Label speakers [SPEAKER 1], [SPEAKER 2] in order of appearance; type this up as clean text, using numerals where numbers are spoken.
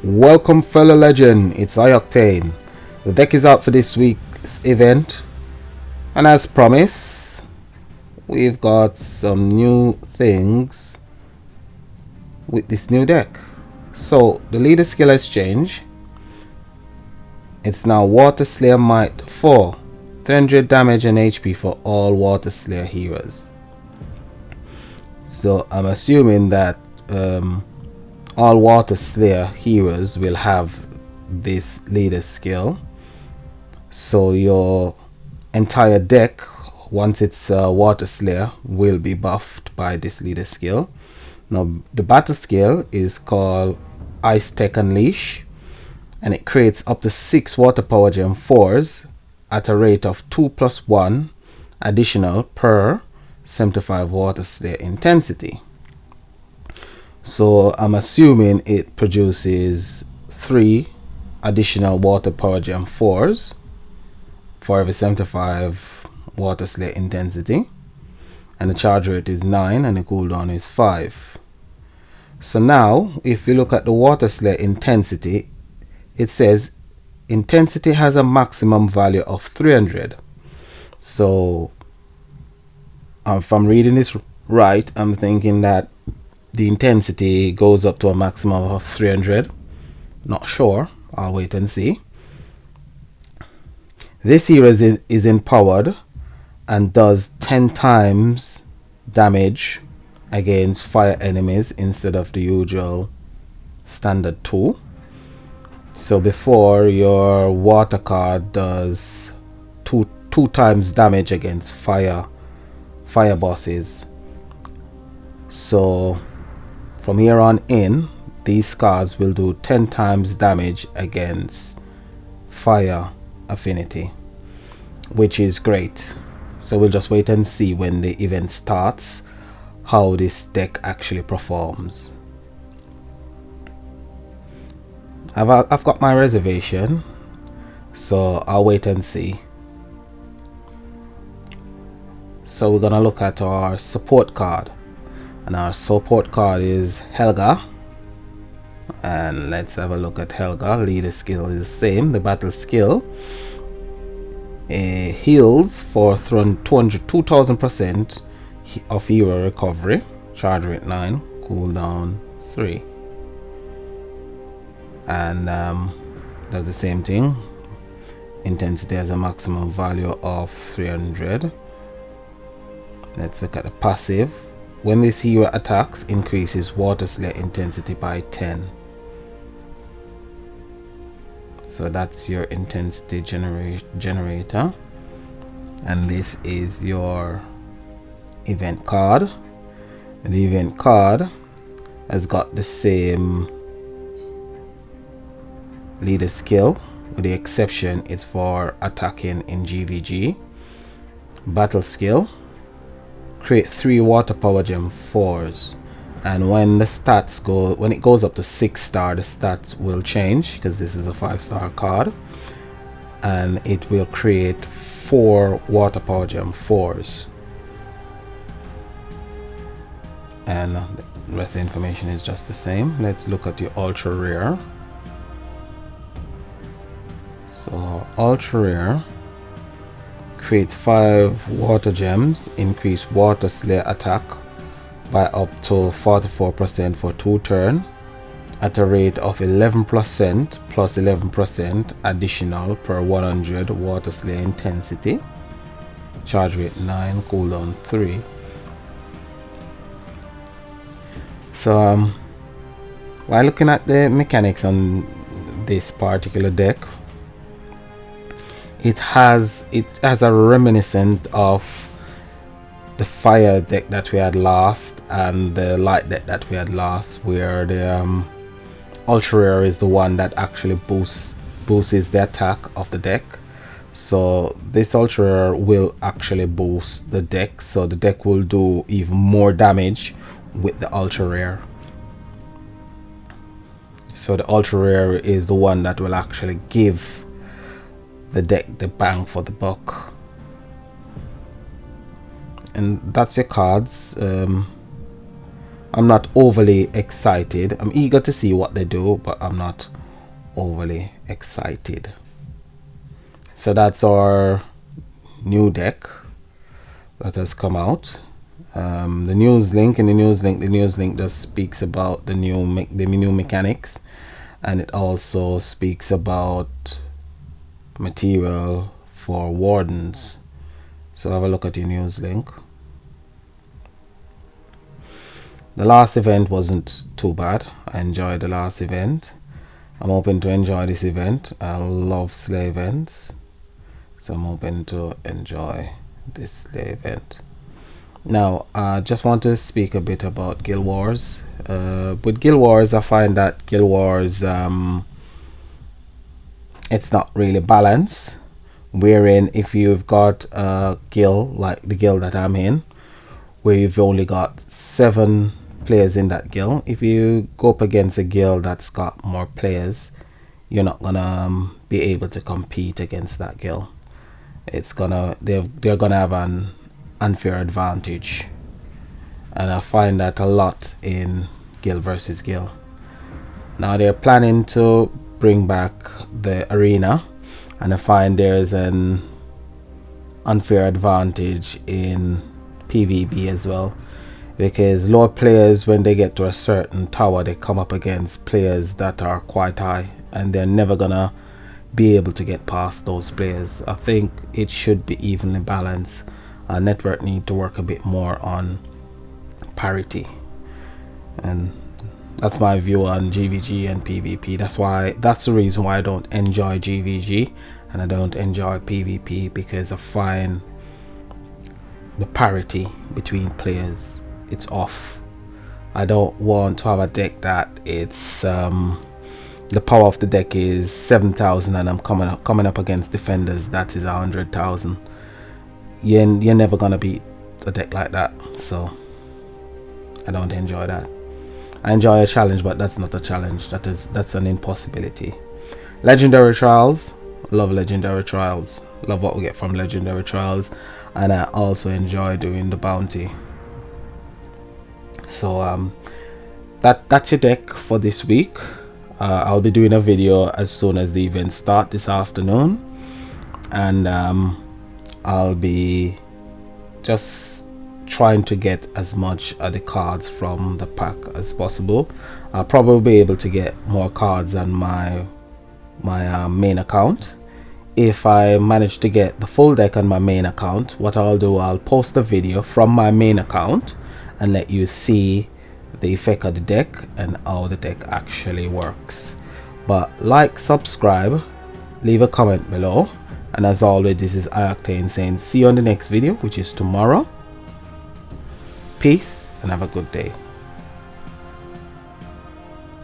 [SPEAKER 1] Welcome, fellow legend, it's iOctane. The deck is out for this week's event, and as promised, we've got some new things with this new deck. So, the leader skill has changed. It's now Water Slayer Might 4, 300 damage and HP for all Water Slayer heroes. So, I'm assuming that all Water Slayer heroes will have this leader skill. So your entire deck, once it's Water Slayer, will be buffed by this leader skill. Now the battle skill is called Ice Tech Unleash, and it creates up to 6 Water Power Gem 4s at a rate of 2+1 additional per 75 Water Slayer intensity. So I'm assuming it produces 3 additional Water Power Gem 4s for every 75 Water Slayer intensity, and the charge rate is 9 and the cooldown is 5. So now if you look at the Water Slayer intensity, it says intensity has a maximum value of 300. So if I'm reading this right, I'm thinking that the intensity goes up to a maximum of 300. Not sure, I'll wait and see. This hero is empowered and does 10 times damage against fire enemies instead of the usual standard 2. So before, your water card does two times damage against fire bosses. So from here on in, these cards will do 10 times damage against fire affinity, which is great. So we'll just wait and see when the event starts how this deck actually performs. I've got my reservation, so I'll wait and see. So we're gonna look at our support card, and our support card is Helga. And let's have a look at Helga. Leader skill is the same. The battle skill heals for 2000% of hero recovery, charge rate 9, cooldown 3, and does the same thing. Intensity has a maximum value of 300. Let's look at the passive. When this hero attacks, increases Water Slayer intensity by 10. So that's your intensity generator, and this is your event card. And the event card has got the same leader skill, with the exception it's for attacking in GVG. Battle skill: create 3 Water Power Gem 4s, and when it goes up to 6-star, the stats will change because this is a 5-star card, and it will create 4 Water Power Gem 4s, and the rest of the information is just the same. Let's look at your ultra rare. So ultra rare creates 5 water gems, increase Water Slayer attack by up to 44% for 2 turns at a rate of 11% plus 11% additional per 100 Water Slayer intensity, charge rate 9, cooldown 3. So while looking at the mechanics on this particular deck, it has a reminiscent of the fire deck that we had last and the light deck that we had last, where the ultra rare is the one that actually boosts the attack of the deck. So this ultra rare will actually boost the deck, so the deck will do even more damage with the ultra rare. So the ultra rare is the one that will actually give the deck the bang for the buck. And that's your cards. I'm not overly excited. I'm eager to see what they do, but I'm not overly excited. So that's our new deck that has come out. The news link just speaks about the new mechanics, and it also speaks about material for wardens. So have a look at the news link. The last event wasn't too bad. I enjoyed the last event. I'm hoping to enjoy this event. I love sleigh events, so I'm hoping to enjoy this sleigh event. Now, I just want to speak a bit about Guild Wars. With Guild Wars, I find that Guild Wars, it's not really balanced. Wherein if you've got a guild like the guild that I'm in, where you've only got 7 players in that guild, if you go up against a guild that's got more players, you're not gonna be able to compete against that guild. They're gonna have an unfair advantage, and I find that a lot in guild versus guild. Now they're planning to bring back the arena, and I find there's an unfair advantage in PvP as well, because lower players, when they get to a certain tower, they come up against players that are quite high, and they're never gonna be able to get past those players. I think it should be evenly balanced. Network need to work a bit more on parity, and that's my view on GVG and PvP. That's the reason why I don't enjoy GVG and I don't enjoy PvP, because I find the parity between players, it's off. I don't want to have a deck that it's the power of the deck is 7,000 and I'm coming up against defenders that is 100,000. You're never gonna beat a deck like that, so I don't enjoy that. I enjoy a challenge, but that's not a challenge. That's an impossibility. Legendary Trials, love Legendary Trials. Love what we get from Legendary Trials, and I also enjoy doing the bounty. So that's your deck for this week. I'll be doing a video as soon as the events start this afternoon, and I'll be just trying to get as much of the cards from the pack as possible. I'll probably be able to get more cards on my main account. If I manage to get the full deck on my main account, what I'll do, I'll post a video from my main account and let you see the effect of the deck and how the deck actually works. But like, subscribe, leave a comment below, and as always, this is iOctane saying see you on the next video, which is tomorrow. Peace and have a good day.